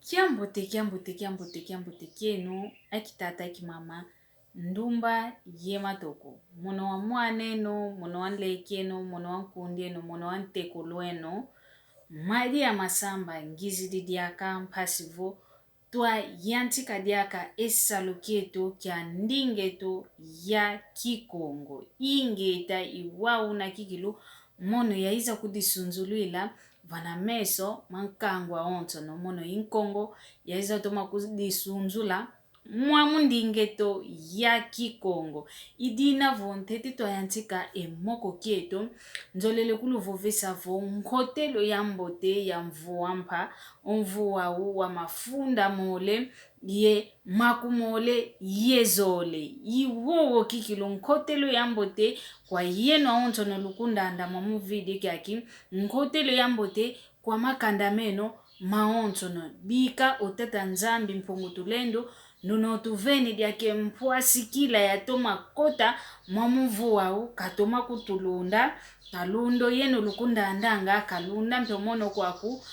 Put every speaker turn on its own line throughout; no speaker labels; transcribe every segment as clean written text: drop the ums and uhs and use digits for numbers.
Kiambote kienu, akitata mama ndumba ye matoko. Mono wa mwaneno, mono wa nleikeno, mono wa nkundieno, mono wa ntekolweno. Mali ya masamba ngizidi diaka mpasivo. Tua yantika diaka esalukieto kia ndingeto ya kikongo. Ingeta iwau na kikilu mono ya iza kudisunzuluila vana meso mankangwa ontono mono inkongo ya iza toma kudisunzula mwamu ndingeto ya kikongo. Idina vonteti to yantika moko kieto nzolele kulu vovesa vo nkotelo ya mbote ya mvuampa mvua wa mafunda mole ye makumole ye zole iwowo kikilo nkotelo ya mbote kwa yeno ontono lukunda anda mamu vidi kyaki nkotelo ya mbote kwa makandameno maontono bika oteta nzambi mpongutulendo nuno tuveni diake mpwasi kila ya toma kota mwamuvu wau katoma kutulunda kalundo yeno lukunda andanga kalunda mpemono kwaku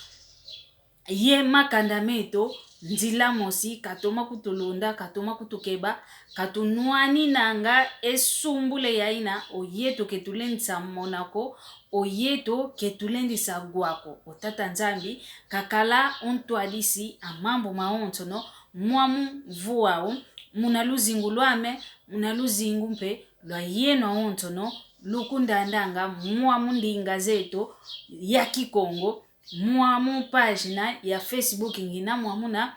ye makandameto nzila mosi katoma kutulunda katoma kutukeba katunuani nanga esumbule ya ina oyeto ketulendisa monako oyeto ketulendisa guako otata nzambi kakala ontuadisi amambo maontono mwamu vuau munaluzingu lwame munaluzingu mpe lwa yeno ontono lukunda andanga mwamu ndinga zeto ya kikongo mwamu pagina ya Facebook ngina mwamuna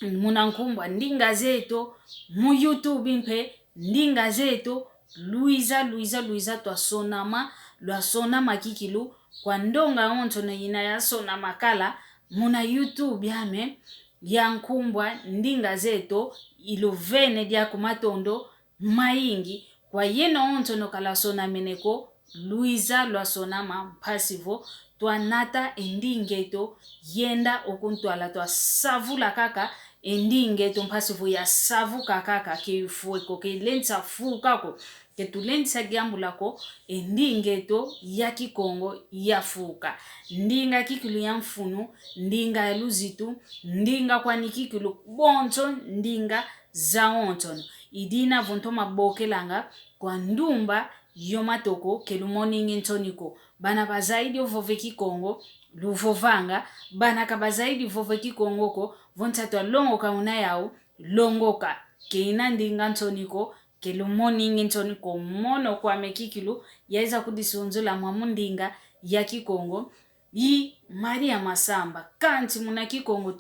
munankumbwa ndinga zeto mu YouTube mpe ndinga zeto Luiza twasonama lwasonama kikilu kwa ndonga ontono yina ya sona makala muna YouTube yame yankumbwa ndinga zeto ilovene dia kumatondo maingi kwa yeno ontono kala sona meneko Luiza lwasonama mpasivo twanata endingeto yenda okuntwala twasavula kaka endingeto mpasivo ya savuka kaka kifueko kilensa fukako ketulensa giambulako endingeto ya kikongo ya fuka ndinga kikilu ya mfunu ndinga ya luzitu ndinga kwa nikikilu bonto ndinga za ontono idina vontoma bokelanga kwa ndumba yomatoko kelumoningi ntoniko bana bazaidi ovove kikongo luvovanga bana kabazaidi vove kikongo ko vontatwa longoka una yao longoka keina ndinga ntoniko kelumoningi ntoniko mono kwa mekikilu yaiza kudisonzola mwamundinga ya kikongo yi Maria Masamba kanti muna kikongo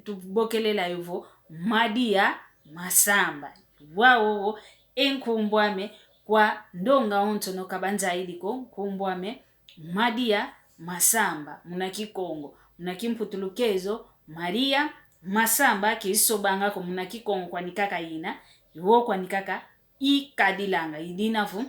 tubokelela yovo Maria Masamba wao enkumbwame kwa ndonga ontono kabanza iliko kumbwame Maria Masamba muna kikongo muna kimputulukezo Maria Masamba kisobanga ko muna kikongo kwa nikaka ina iwo kwa nikaka ikadilanga idinafu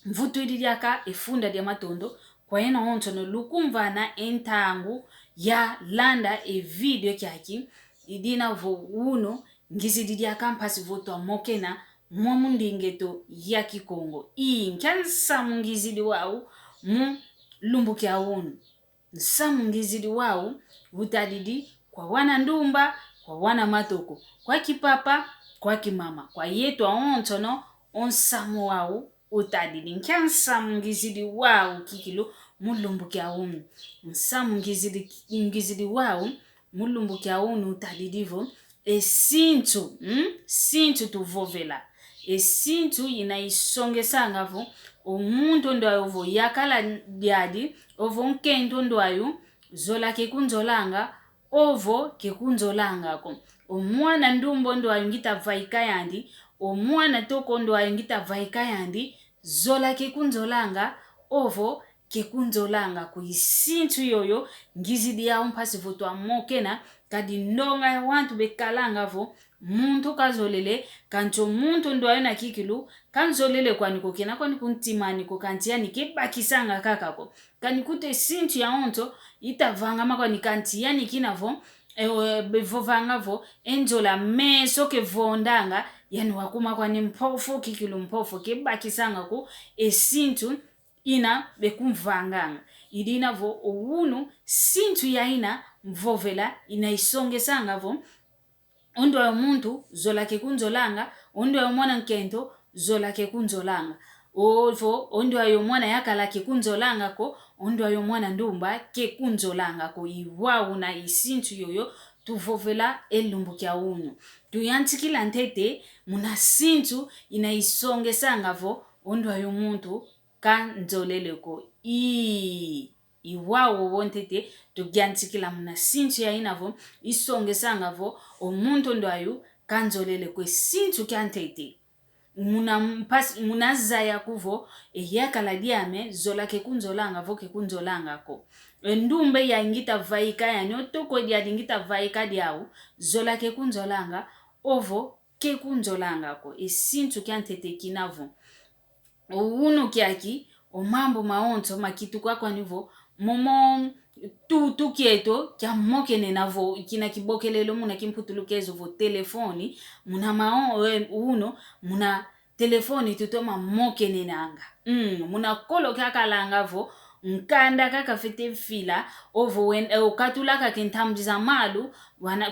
mvutu idiaka efunda dia matondo kwa yena ontono lukumvana entangu ya landa video kyaki idina vo uno ngizididia kampasi voto mokena mwamundingeto ya kikongo nkansa ngizidi wau mu lumbuki awunu nsamu ngizidi wau vutadidi kwa wana ndumba kwa wana matoko kwa kipapa kwa kimama kwa yetu ontono onsamu wau utadidi nkansa ngizidi wau kikilu mu lumbuki awunu nsamu ngizidi wau mu lumbuki awunu utadidivo sintu tuvovela sintu inaisongesa ngavo omuntu ndo ovo yakala diadi ovo nkento ndo ayu zola kekunzolanga ovo kekunzolanga ko omwana ndumbo ndo ayu ngita vaika yandi omwana toko ndo ayu ngita vaika yandi zola kekunzolanga ovo kekunzolanga ku isintu yoyo ngizidi ya mpasivo to amokena kadi ndonga ya wantu bekalanga vo muntu kazolele kancho muntu ndo ayona kikilu kanzolele kwa niko kena kwa nikuntimani ko kantiani kebakisanga kakako kanikute sintu ya onto itavanga makwa nikantiani kinavo bevovanga vo enjola meso ke vondanga yani wakuma kwa ni mpofu kikilu mpofu kebakisanga ko esintu ina bekumvanganga idina vo owunu sintu ya ina mvovela inaisongesa ngavo ondo ya muntu zola ke kunzolanga ondo ya mwana nkento zola ke kunzolanga ovo ondo ayo mwana yakala ke kunzolanga ko ondo ayo mwana ndumba ke kunzolanga ko iwawu na isintu yoyo tuvovela elumbu kya unyu tuyantikila ntete muna sintu inaisongesa ngavo ondo ayo muntu kanzoleleko iwawu wontete tugyantikila muna sintu ya inavo isongesa ngavo omuntu ndo ayu kanzolele kwe sintu kyantete muna zaya kuvo yakala diame zola ke kunzolanga vo ke kunzolanga ko ndumbe ya ingita vaika yani otoko dia ingita vaika diawu zola ke kunzolanga ovo ke kunzolanga ko sintu kyantete kinavo unu kyaki o mambo maonto makitu kwa nivo momo tu kieto kya mokene navo kina kibokelelo muna kimputulukezo vo telefoni muna uno muna telefoni tutoma mokene nanga muna kolo kakalanga vo nkanda kakafete fila ovo ukatulaka kentamjiza malu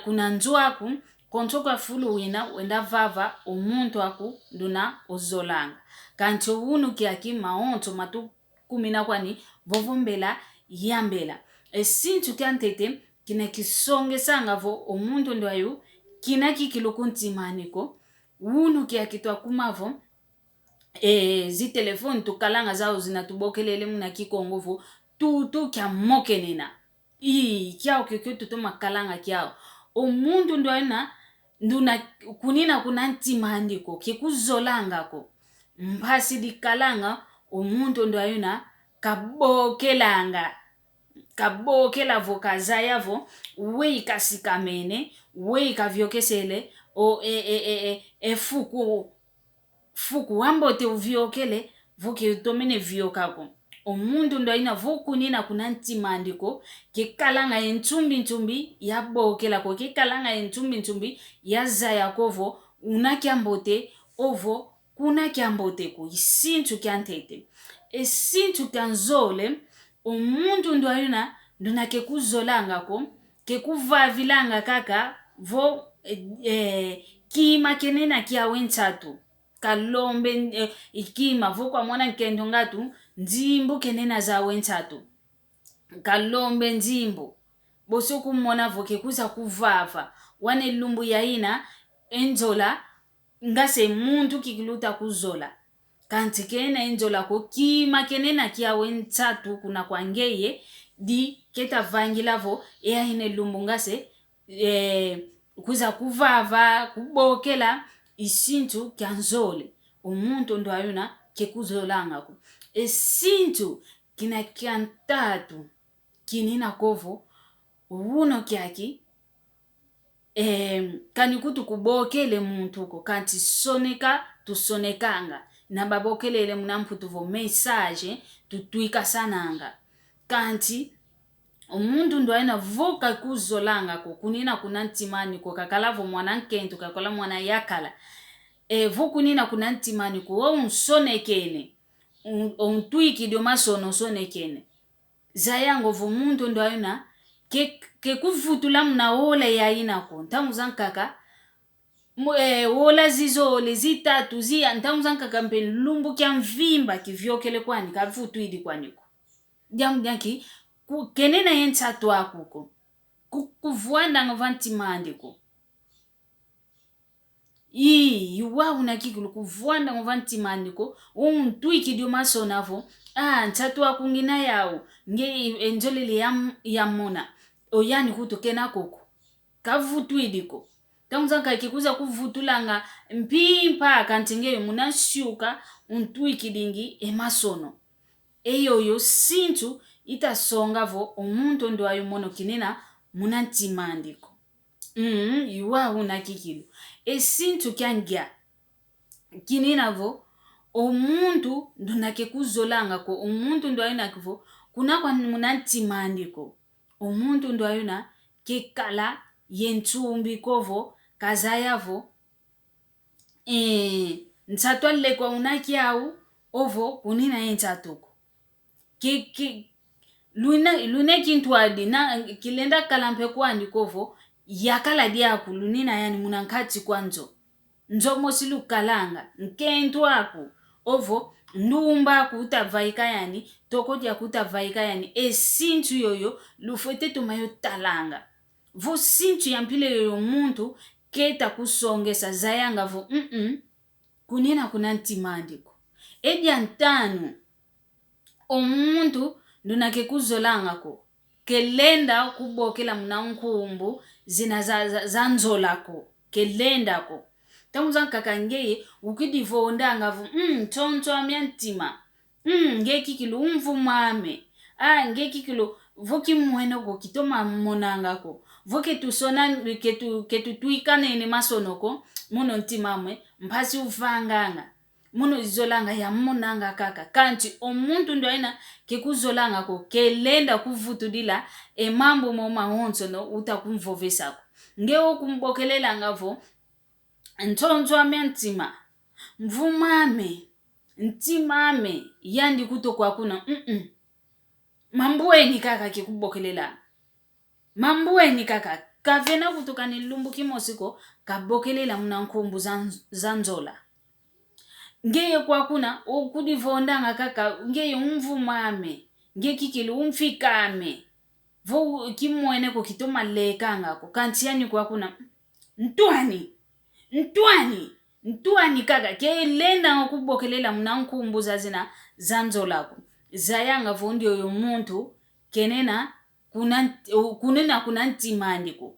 kuna nzuaku kontoka fulu wenda vava omuntu aku nduna ozolanga kancho unu kiaki maonto matu kumina kwani vovombela yambela sintu kyantete kina kisongesa ngavo omuntu ndo ayu kina kikilukuntimaniko unu kiakitwa kumavo zi telefoni tukalanga zao zinatubokelele muna kikongovo tu kya mokenena kyao kyo tutoma kalanga kyao omuntu ndo ayuna nduna kunina kunantimandiko kikuzolangako mpasi dikalanga omuntu ndo ayuna kabokela vokaza yavo wei kasikamene wei kavyokesele fuku wambote uvyokele voke utomene vyokako omuntu ndo ayina vokunina kunantimandiko kikalanga entumbi yabokela ko kikalanga entumbi yazaya kovo unakyambote ovo kuna kyambote ko isintu kyantete esintu kyanzole omuntu ndo ayuna nduna kekuzolanga ko kekuvavilanga kaka vo kima kenena kyawe ntsatu kalombe ikima vo kwa mwana nkendo ngatu nzimbu kenena zawe ntsatu kalombe nzimbu boso kumona vo kekuza kuvava wane lumbu yaina enzola ngase muntu kikiluta kuzola kanti kena enzola ko kima kenena kiawe ntsatu kuna kwangeye di keta vangilavo hine lumbu ngase kuza kuvava kubokela isintu kyanzole omuntu ndo ayuna kekuzolanga ko esintu kina kyantatu kinina kovo uno kyaki kanikutu kubokele muntu ko kanti soneka tusonekanga na babokelele munamputuvo message tutuika sananga kanti omuntu ndo ayina voka kuzolanga ko kunina kunantimani ko kakalavo mwana nkento kakola mwana yakala vokunina kunantimani ko unsonekene untuiki dio masono sonekene zayango vo muntu ndo ayina ke kuvutula mna ola yaina ko ntamu zankaka wola zizole zitatu zia ntamu zankaka mpe lumbu kya mvimba kivyokele kwani kavutu idi kwaniko jamu janki kenena yentsatu akuko kuvuanda ngovantimandiko yuwawu na kikulu kuvuanda ngovantimandiko untuiki dio masonavo ntsatu akungina yawo nge enjolele yamona oyani kutokena koko kavutu idiko tamuzanka kikuza kuvutulanga mpimpa kantingeyo munashuka untuiki dingi emasono eyoyo sintu itasongavo omuntu ndo ayo mono kinena munantimandiko yuwawu na kikilu esintu kyangya kinenavo omuntu ndo nakekuzolanga ko omuntu ndo ayina kivo kunakwa munantimandiko omuntu ndo ayuna kekala yentumbi kovo kazayavo ntsatwalekwa unakiawu ovo kunina yentsatuko lune kintu adi na kilenda kalampe kwa ndikovo yakala diaku lunina yani munankati kwanzo njomo silu kalanga nkentu aku ovo ndumba kutavaika yani tokodia kutavaika yani esintu yoyo lufete tumayo talanga vo sintu yampile yoyo muntu keta kusongesa zayanga vo kunina kuna ntimandiko edia ntanu omuntu ndunake kuzolangako kelenda kubokela munankumbu zina za nzolako kelendako tamuza kakangeye ukidivonda ngavu tonto amyantima ngekikilu umvumame ngekikilu voki mweno go kitoma monangako voke tusona ketu tuikanene masonoko muno ntimamwe mpasi uvanganga muno izolanga ya monanga kaka kanti omuntu ndo aina kekuzolanga ko kelenda kuvutudila mambo moma honso no utakumvovesako ngeo kumbokelela ngavo ntonzo amyantima mvumame ntimame yandi kuto kwa kuna mambueni kaka kikubokelela mambueni kaka kavena kutoka nilumbu kimosiko kabokelela munankumbu zanzola ngeye kwa kuna okudivondanga kaka ngeye umvumame nge kikili umfikame vo kimwene ko kitoma lekanga ko kantiani kwa kuna ntwani kaka ke lenda okubokelela munankumbu zazina zanzolako zayanga vo ndio yo muntu kenena kuna ntimandiko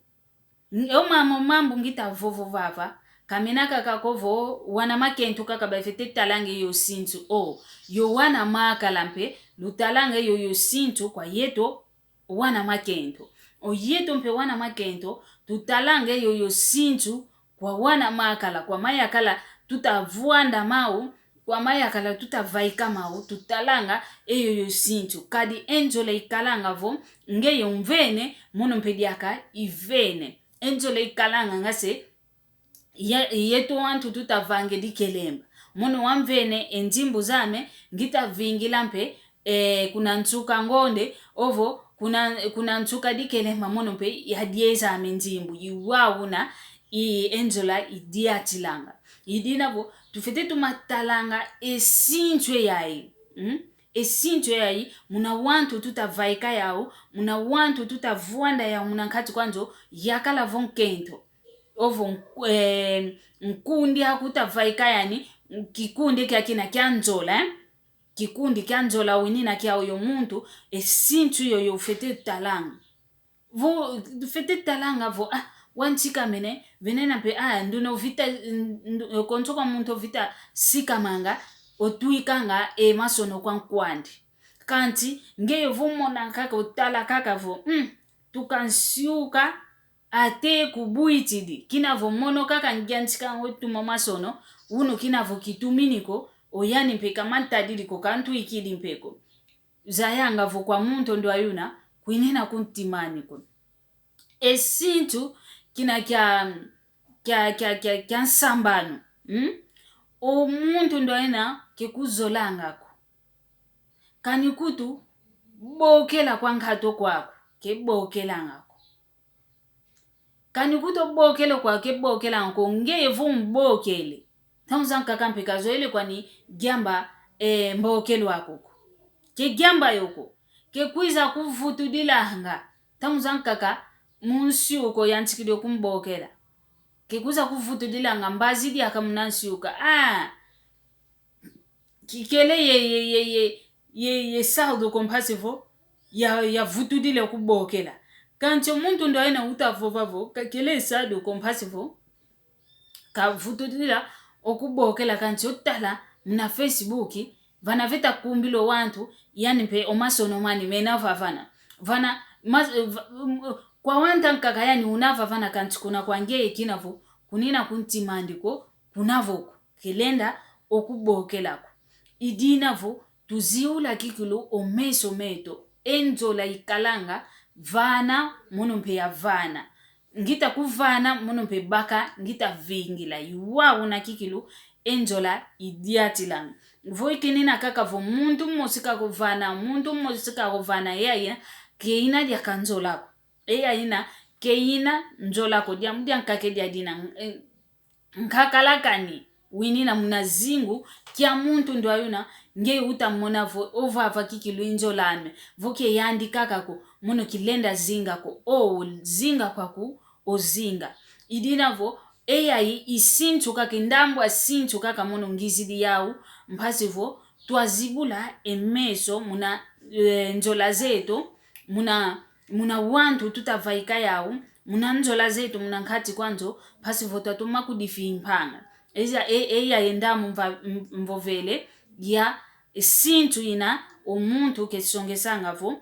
mambo ngita vovo vava kamena kaka kovo wana makentu kaka bafete talange yo sintu yo wana makalampe lutalange yo sintu kwa yeto wana makentu yeto mpe wana makentu tutalange yo sintu kwa wana makala kwa mayakala tutavuanda mau kwa mayakala tutavaika mau tutalanga yo sintu kadi enjole ikalanga vo ngeyo mvene muno mpediaka ivene enjole ikalanga ngase yetu wantu tutavange dikelemba muno wamvene enjimbu zame ngita vingila mpe kuna nsuka ngonde ovo kuna nsuka dikelemba muno mpe yadieza amenjimbu yiwawuna enjola idiatilanga idinavo tufete tumatalanga esinchwe yayi esinchwe yayi muna wantu tutavaika yao muna wantu tutavuanda yao muna nkati kwanzo yakala vonkento ovo nkundi hakutavaika yani kikundi kyakina kyanzola kikundi kyanzola winina kya uyo muntu esintu yoyo fete talanga vo fete talanga vo wanchika mene venena pe nduno vita kontoka muntu vita sikamanga otuikanga masono kwa nkwandi kanti ngeyo vumona kaka utala kaka vo tukansiuka ate kubuitidi kinavo mono kaka ngyantika ngotuma masono uno kinavo kituminiko oyani mpeka mantadiliko kantu ikidi mpeko zayanga vo kwa muntu ndo ayuna kuinena kuntimaniko esintu kina kya nsambano omuntu ndo ayina kekuzolangako kanikutu bokela kwa nkato kwako kebokelangako kanikuto bokelo kwa kebokelangako ngevu mbokele tamuzanka kampeka zoele kwani gyamba mbokelo wako ke gyamba yoko ke kwiza kuvutudilanga tamuzanka ka munsi uko yantikide kumbokela ke kuza kuvutudilanga mbazidi akamunansi uka kikele ye saldo compasivo ya vutudile kubokela kanti omuntu ndo ayina utavovavo kakele saldo compasivo ka vutudila okubokela kanti otala na Facebook vana veta kumbilo wantu yani mpe omasono mani menava vana kwa wanta nkaka yani unava vana kanti kuna kwangeye kinavo kunina kuntimandiko kunavo kelenda okubokelako idinavo tuziula kikilu omeso meto enzola ikalanga vana muno mpe ya vana ngita kuvana muno mpe baka ngita vingila yuwa una kikilu enzola idiatilanga vo ikinina kaka vo muntu mosika kovana muntu mosika kovana yaya keina dia kanzolako ina keina njolako dia mudia nkake dia dina nkakalakani winina munazingu kia muntu ndo ayuna nge utamona vo ovava kikilu injolame voke yandi kakako muno kilenda zinga ko o zinga kwaku ozinga idina vo AI isintu kaka ndambo asintu kaka muno ngizidi yau mpasivo twazibula emeso muna njola zetu muna wantu tutavaika yau muna njola zetu muna nkati kwanzo pasivo twatuma kudifimpanga eza endamu mvovele ya sintu ina omuntu kesongesanga vo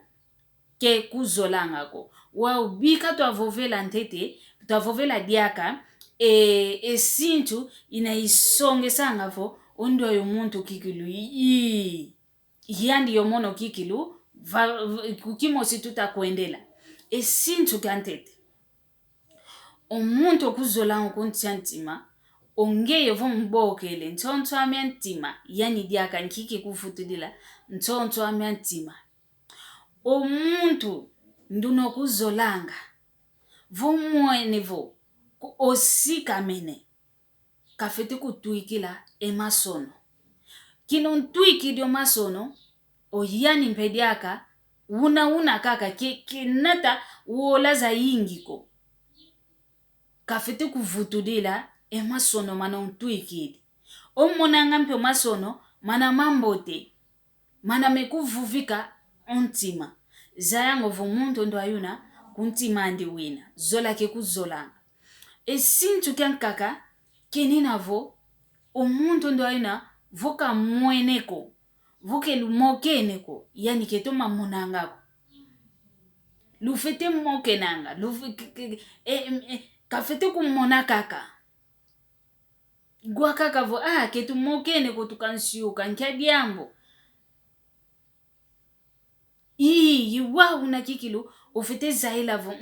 ke kuzolanga ko wa ubika twavovela ntete twavovela diaka sintu ina isongesanga vo ondo yo muntu kikilu yandi yomono kikilu kukimosi tutakwendela sintu kantete omuntu okuzolanga kuntyantima ongeye vo mbokele ntonto amyantima yani diaka nkiki kufutudila ntonto amyantima omuntu nduno kuzolanga vo mwene vo osika mene kafete kutuikila emasono kino ntuikidio masono oyani mpediaka una kaka kinata uola za yingiko kafete kuvutudila emasono mana ntuikidi omona ngampe masono mana mambote mana mekuvuvika ontima zayango vo muntu ndo ayuna kuntima andi wina zola ke kuzolanga esintu kyankaka kenina vo omuntu ndo ayuna voka mweneko voke lumokeneko yani ketoma monangako lufete mokenanga kafete kumona kaka gwa kaka vo ketu mokeneko tukansiuka nkyadiambo yiwa una kikilu ofete zaila vo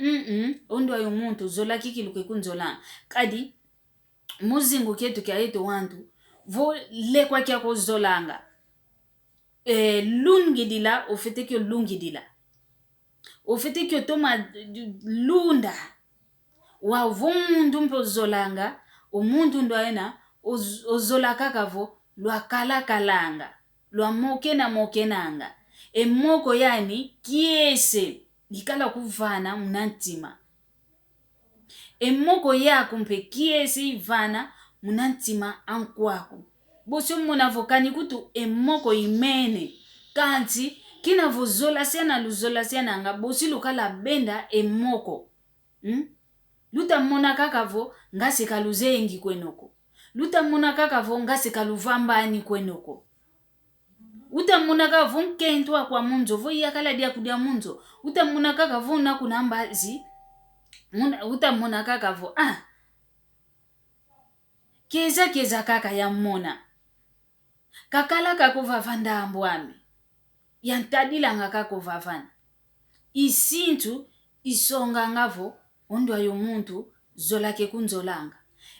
ondo ayo muntu zola kikilu kekunzola kadi muzingu ketu kyaeto wantu vo lekwa kya kozolanga lungidila ofete kyo lungidila ofete kyo toma lunda wa vo mundu mpo zolanga omuntu ndo ayena ozola kaka vo lwa kalakalanga lwa mokenanga emoko yani kiese likala kuvana munantima emoko yako mpe kiese ivana munantima ankwako boso mona vokani kutu emoko imene kanti kina vozola siana luzola siana nga bosi lukala benda emoko luta mona kaka vo ngasi kaluzengi kwenoko luta mona kaka vo ngasi kaluvambani kwenoko utamuna kaka vo nkentwa kwa munzo vo yakala dia kudia munzo utamuna kaka vo na kunambazi utamuna kaka vo keza kaka ya mona kakala kakuvavanda ambwami yantadila nga kakuvavana isintu isonga ngavo ondo ayo muntu zola ke kunzolanga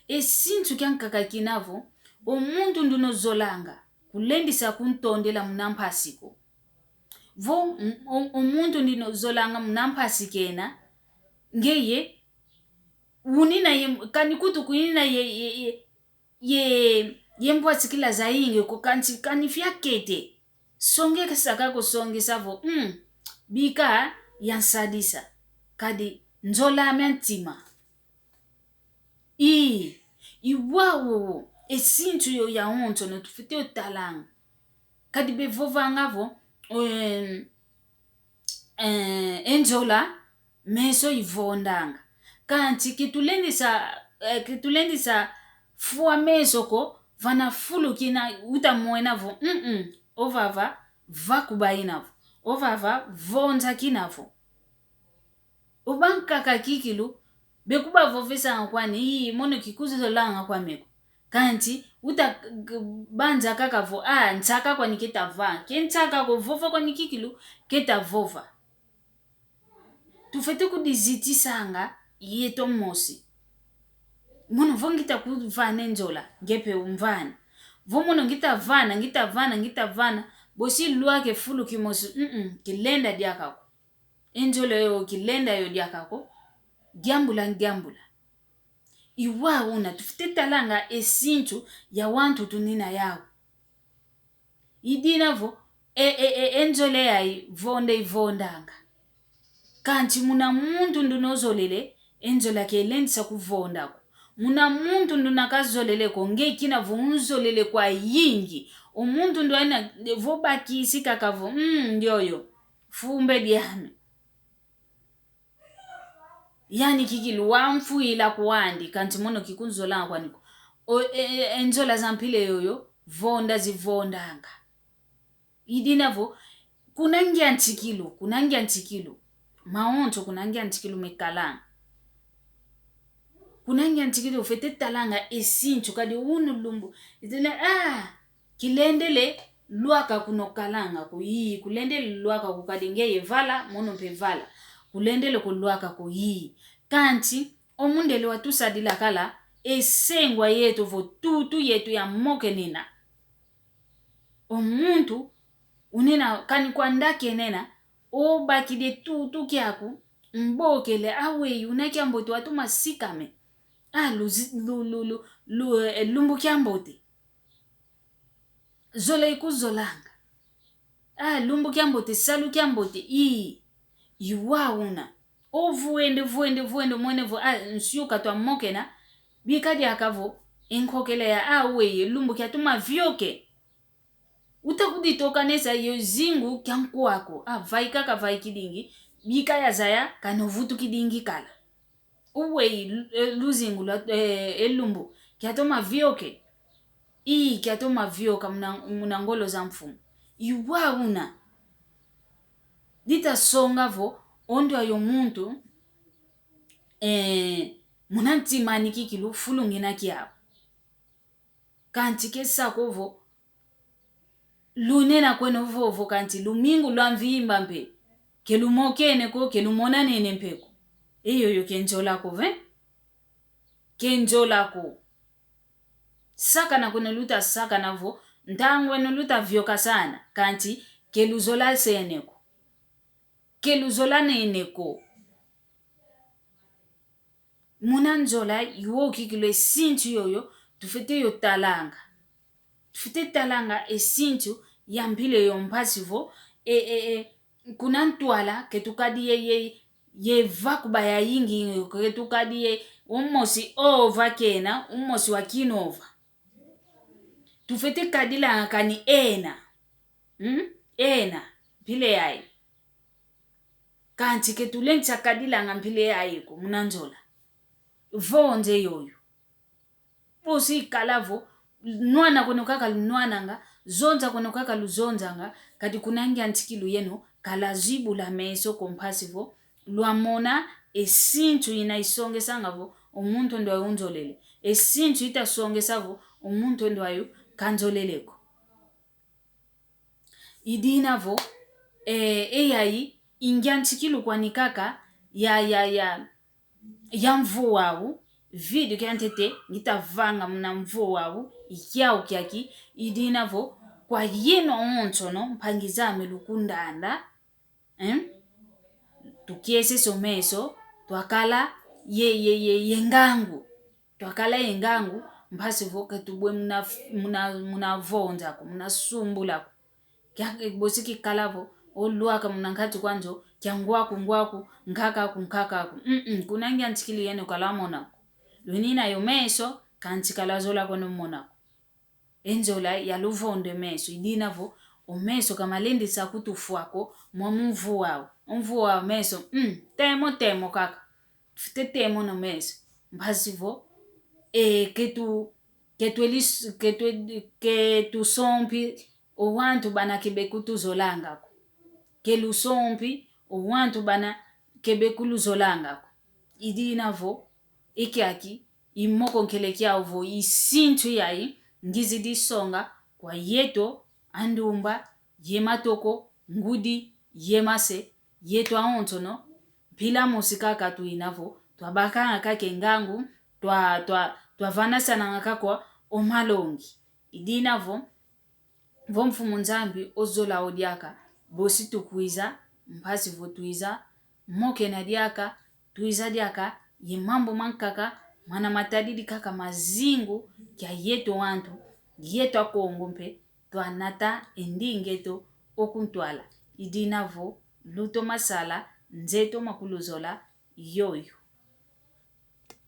esintu kyankaka kinavo omuntu nduno zolanga kulendisa kuntondela munampasiko vo omuntu ndino zolanga munampasikena ngeye unina kanikutu kuina ye mbwatsikila zainge ko kanifya kete songe kasaka ko songe savo bika yansadisa kadi nzola amyantima iwawo esintu yo ya honto no tufite otalanga kadi bevova ngavo enjola meso ivondanga kanti kitulendisa fuwa meso ko vana fulu kina utamoena vo ovava vakubainavo ovava vonza kinavo ubankaka kikilu bekuba vovesa nkwani mono kikuzo langa kwa meko kanti banza kaka vo ntaka kwa niketa va kentaka ko vova kwa nikikilu keta vova tufete kudiziti sanga yeto mosi mono vongita kuvane njola ngepe umvana vomono ngitavana bosi luake fulu kimosu kilenda diakako enjole yo kilenda yo diakako gyambula iwa una tufitetalanga esintu ya wantu tunina yao idinavo enjole yai vonde ivondanga kanti muna muntu ndunozolele enjola kelendisa kuvondako muna muntu ndunakazoleleko ngekina vunzolele kwa yingi umuntu ndo aina vobakisi kakavo ndioyo fumbe diame yani kikilu wamfuila kuwandi kanti mono kikunzola kwaniko enjola zampile yoyo vonda zivondanga idinavo kunangia ntikilu maonto kunangia ntikilu mekalanga kunangia ntikilu fete talanga esinchu kadi unu lumbu idine kilendele luaka kunokalanga kuyi kulendele luaka kukadingeye vala mono pevala kulendele kuluaka kuyi kanti omundele watusadila kala esengwa yetu vo tutu yetu ya moke nina omuntu unena kani kwa ndake nena o bakide tutu kyaku mbokele awe unaki ambote watu masikame lumbu kyambote zola ikuzolanga lumbu kyambote salu kyambote iwa una ovuende mwenevo nsyuka twa mokena bikadi akavo enkokele ya aweye lumbu kyatuma vyoke utakuditoka nesa yo zingu kyanku wako vaikaka vaikidingi bika ya zaya kanovutu kidingi kala uwe luzingu elumbu kyatoma vyoke kyatoma vyoka munangolo za mfumu iwa una dita songa vo ondo ayo muntu munantimani kikilu fulungina kyao kanti kesako vo lunena kweno vovo kanti lumingu lwa mvimba mpe kelumokene ko kelumona nene mpeko yo kenjolako kenjolako saka na kweno luta saka na vo ntangwe no luta vyoka sana kanti keluzola seneko keluzola neneko munanjola yuo kikilo esintu yoyo tufete yo talanga esintu yambile yo mpasivo kunantwala ketukadi ye vakuba ya yingi ketukadi ye umosi ova kena umosi wa kinova tufete kadila kani ena pile yai kanti ketulencha kadila ngampile yai ko munanjola vonje yoyo posi kalavo nwana kono kaka nwananga zonza kono kaka luzonzanga kati kunangia ntikilu yeno kala zibula meso kompasivo luamona esintu inaisongesangavo omuntu ndo ayunzolele esintu itasongesavo omuntu ndo ayu kanzoleleko idinavo eyayi ingia ntikilu kwanikaka ya mvu wawu video kyantete ngitavanga muna mvu wawu ikyau kyaki idinavo kwa yeno ontono mpangizame lukundanda tukiese someso twakala yengangu twakala yengangu mpasivo ketubwe muna vonzako muna sumbulako kyake bosiki kalavo oluaka munankati kwanjo kyangwaku nkakaku kunangia ntikili yene kalamonako lunina yo meso kanti kalazola kono monako enjola ya luvonde meso idinavo omeso kamalendi sakutufuako mwamuvu wao mvu wa meso temo kaka fite temo no meso mpasivo ketu sompi owantu bana kebekutu zolangako kelu sompi owantu bana kebekulu zolangako idinavo ikyaki imoko nkele kyavo isintu yayi ngizidi songa kwa yeto andumba yematoko ngudi yemase yeto aontono pila musikaka tuinavo twabakanga kake ngangu twa vanasa nangakakwa omalongi idina vo mfumu nzambi ozola odiaka bosi tukwiza mpasi vo tuiza moke na diaka tuiza diaka ye mambo mankaka mana matadidi kaka mazingu kya yeto wantu yeto akongo mpe twanata endingeto okuntwala idina luto masala nzeto makuluzola yoyo.